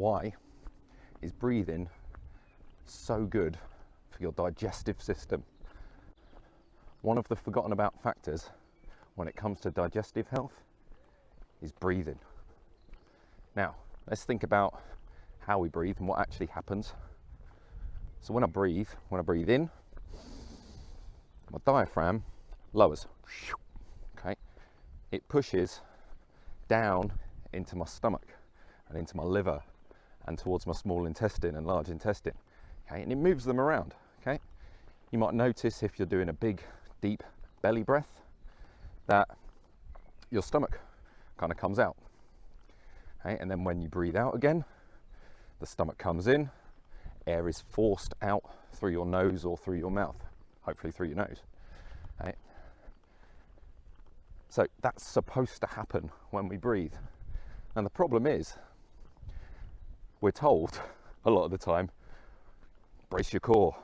Why is breathing so good for your digestive system? One of the forgotten about factors when it comes to digestive health is breathing. Now, let's think about how we breathe and what actually happens. So when I breathe in, my diaphragm lowers. Okay, it pushes down into my stomach and into my liver and towards my small intestine and large intestine. Okay, and it moves them around. Okay, you might notice if you're doing a big, deep belly breath that your stomach kind of comes out. Okay, and then when you breathe out again, the stomach comes in, air is forced out through your nose or through your mouth, hopefully through your nose. Okay. So that's supposed to happen when we breathe. And the problem is, we're told a lot of the time, brace your core.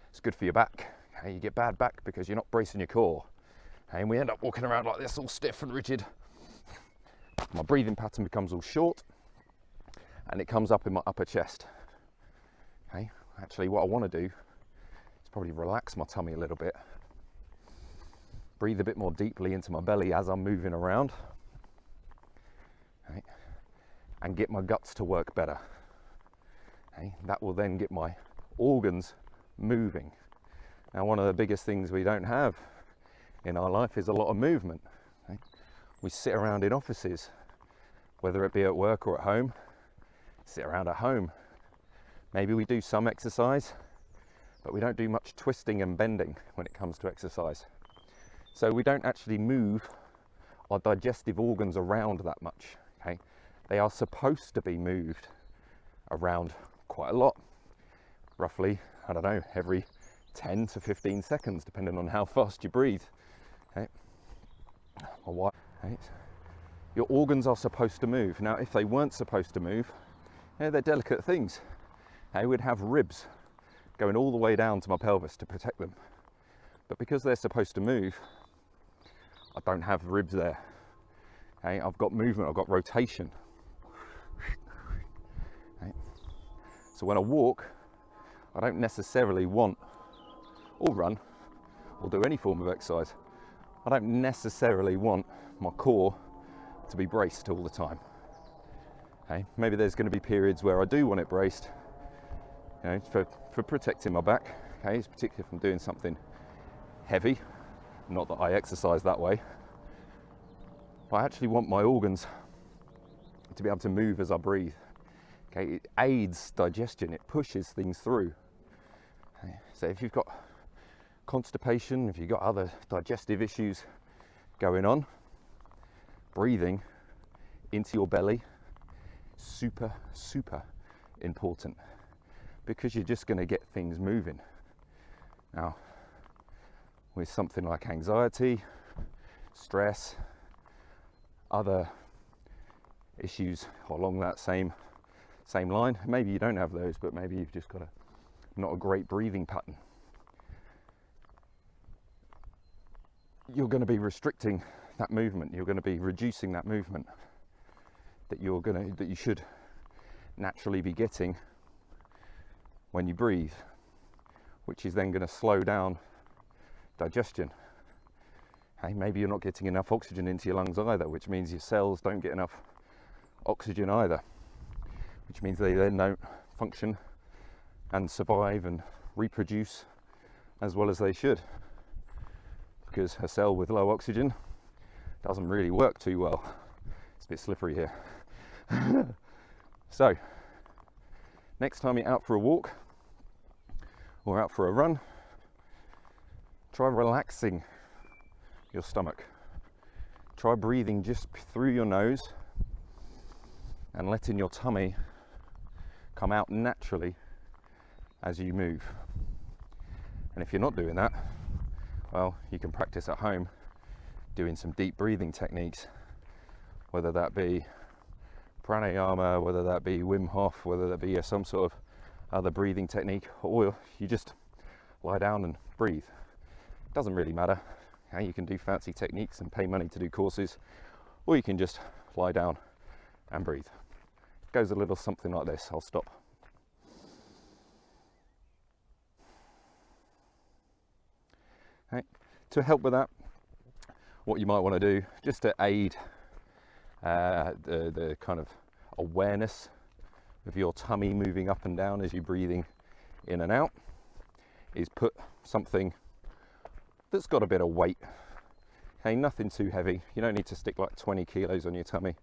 It's good for your back. Okay, you get bad back because you're not bracing your core. Okay, and we end up walking around like this, all stiff and rigid. My breathing pattern becomes all short and it comes up in my upper chest. Okay, actually what I want to do is probably relax my tummy a little bit. Breathe a bit more deeply into my belly as I'm moving around. Okay, and get my guts to work better. Okay, that will then get my organs moving. Now, one of the biggest things we don't have in our life is a lot of movement. Okay? We sit around in offices, whether it be at work or at home, sit around at home. Maybe we do some exercise, but we don't do much twisting and bending when it comes to exercise. So we don't actually move our digestive organs around that much. Okay? They are supposed to be moved around quite a lot, roughly, I don't know, every 10 to 15 seconds, depending on how fast you breathe. Okay? Okay? Your organs are supposed to move. Now, if they weren't supposed to move, they're delicate things. I would have ribs going all the way down to my pelvis to protect them. But because they're supposed to move, I don't have ribs there. Okay? I've got movement, I've got rotation. Okay? So when I walk, I don't necessarily want, or run, or do any form of exercise, I don't necessarily want my core to be braced all the time. Okay? Maybe there's going to be periods where I do want it braced, you know, for protecting my back, okay? It's particularly if I'm doing something heavy, not that I exercise that way. I actually want my organs to be able to move as I breathe. Okay? It aids digestion, it pushes things through. Okay? So if you've got constipation, if you've got other digestive issues going on, breathing into your belly, super important, because you're just going to get things moving. Now, with something like anxiety, stress, other issues along that same line, maybe you don't have those, but maybe you've just got not a great breathing pattern. You're going to be restricting that movement. You're going to be reducing that movement that you should naturally be getting when you breathe, which is then going to slow down digestion. Hey, maybe you're not getting enough oxygen into your lungs either, which means your cells don't get enough oxygen either, which means they then don't function and survive and reproduce as well as they should, because a cell with low oxygen doesn't really work too well. It's a bit slippery here. So next time you're out for a walk or out for a run, try relaxing your stomach. Try breathing just through your nose and letting your tummy come out naturally as you move. And if you're not doing that, well, you can practice at home doing some deep breathing techniques, whether that be pranayama, whether that be Wim Hof, whether that be some sort of other breathing technique, or you just lie down and breathe. It doesn't really matter. You can do fancy techniques and pay money to do courses, or you can just lie down and breathe. goes a little something like this. I'll stop. Okay. To help with that, what you might want to do, just to aid the kind of awareness of your tummy moving up and down as you're breathing in and out, is put something that's got a bit of weight. Okay, nothing too heavy. You don't need to stick like 20 kilos on your tummy.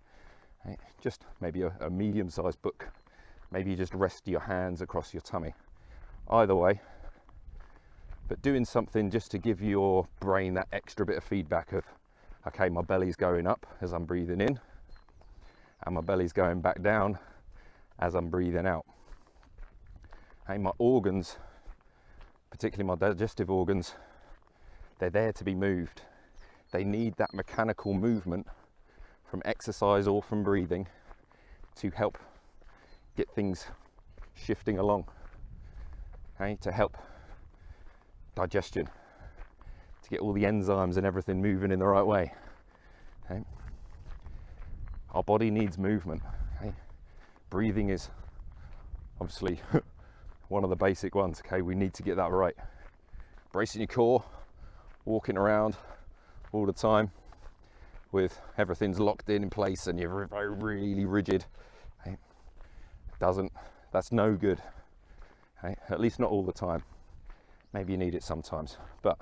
Okay, just maybe a medium-sized book. Maybe you just rest your hands across your tummy. Either way, but doing something just to give your brain that extra bit of feedback of, okay, my belly's going up as I'm breathing in, and my belly's going back down as I'm breathing out. Okay, my organs, particularly my digestive organs, they're there to be moved. They need that mechanical movement from exercise or from breathing to help get things shifting along, okay, to help digestion, to get all the enzymes and everything moving in the right way. Okay. Our body needs movement. Okay. Breathing is obviously one of the basic ones. Okay, we need to get that right. Bracing your core, walking around all the time with everything's locked in place and you're really rigid. Okay. That's no good. Okay. At least not all the time. Maybe you need it sometimes, but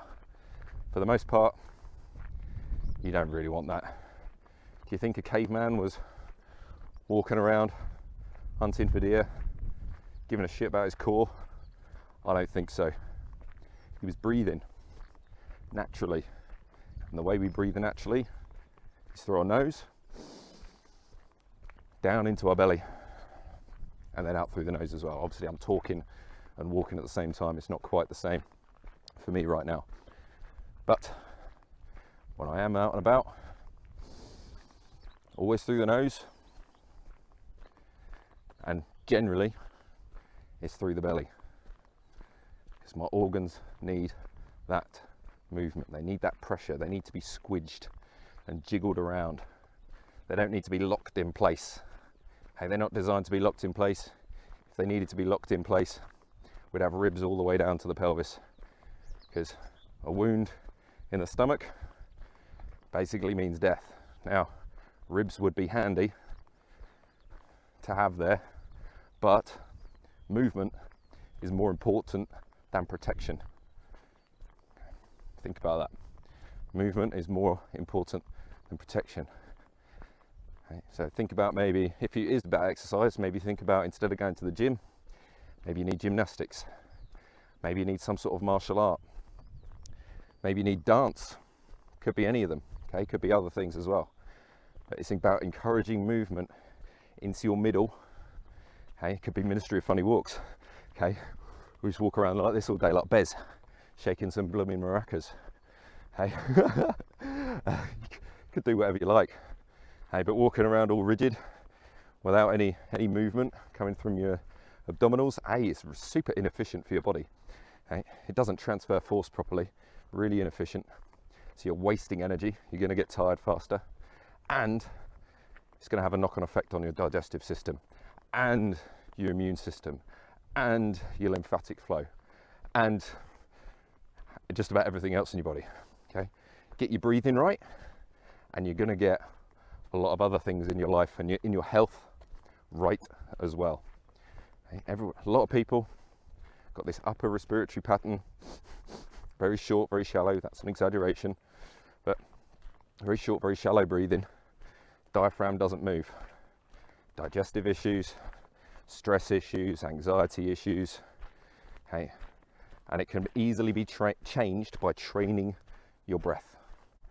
for the most part, you don't really want that. Do you think a caveman was walking around hunting for deer, giving a shit about his core? I don't think so. He was breathing naturally, and the way we breathe naturally is through our nose, down into our belly, and then out through the nose as well. Obviously I'm talking and walking at the same time. It's not quite the same for me right now, but when I am out and about, always through the nose, and generally it's through the belly, because my organs need that movement. They need that pressure. They need to be squidged and jiggled around. They don't need to be locked in place. Hey, they're not designed to be locked in place. If they needed to be locked in place, we'd have ribs all the way down to the pelvis, because a wound in the stomach basically means death. Now, ribs would be handy to have there, but movement is more important than protection. Think about that. Movement is more important than protection. Okay, so think about, maybe if it is about exercise, maybe think about, instead of going to the gym, maybe you need gymnastics. Maybe you need some sort of martial art. Maybe you need dance. Could be any of them. Okay, could be other things as well. But it's about encouraging movement into your middle. Okay, it could be Ministry of Funny Walks. Okay, we just walk around like this all day, like Bez, shaking some blooming maracas. Hey, you could do whatever you like. Hey, but walking around all rigid, without any movement coming from your abdominals, it's super inefficient for your body. Okay? It doesn't transfer force properly, really inefficient. So you're wasting energy, you're going to get tired faster, and it's going to have a knock-on effect on your digestive system and your immune system and your lymphatic flow and just about everything else in your body. Okay, get your breathing right, and you're going to get a lot of other things in your life and in your health right as well. Okay? A lot of people got this upper respiratory pattern, very short, very shallow. That's an exaggeration, but very short, very shallow breathing. Diaphragm doesn't move. Digestive issues, stress issues, anxiety issues. Okay, and it can easily be changed by training your breath.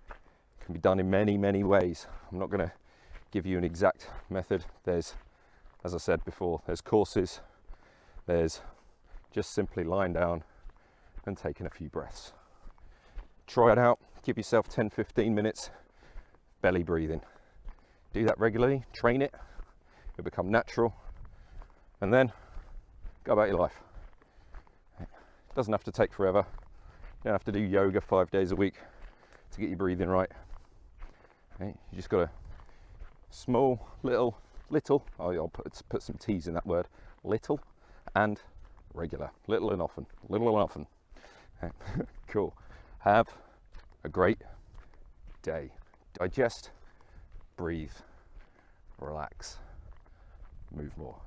It can be done in many, many ways. I'm not going to give you an exact method. There's, as I said before, there's courses. There's just simply lying down and taking a few breaths. Try it out. Give yourself 10-15 minutes belly breathing. Do that regularly, train it, it'll become natural, and then go about your life. It doesn't have to take forever. You don't have to do yoga 5 days a week to get your breathing right. Okay? You just got a small little Little, I'll put some T's in that word, little and regular, little and often, little and often. Cool. Have a great day. Digest, breathe, relax, move more.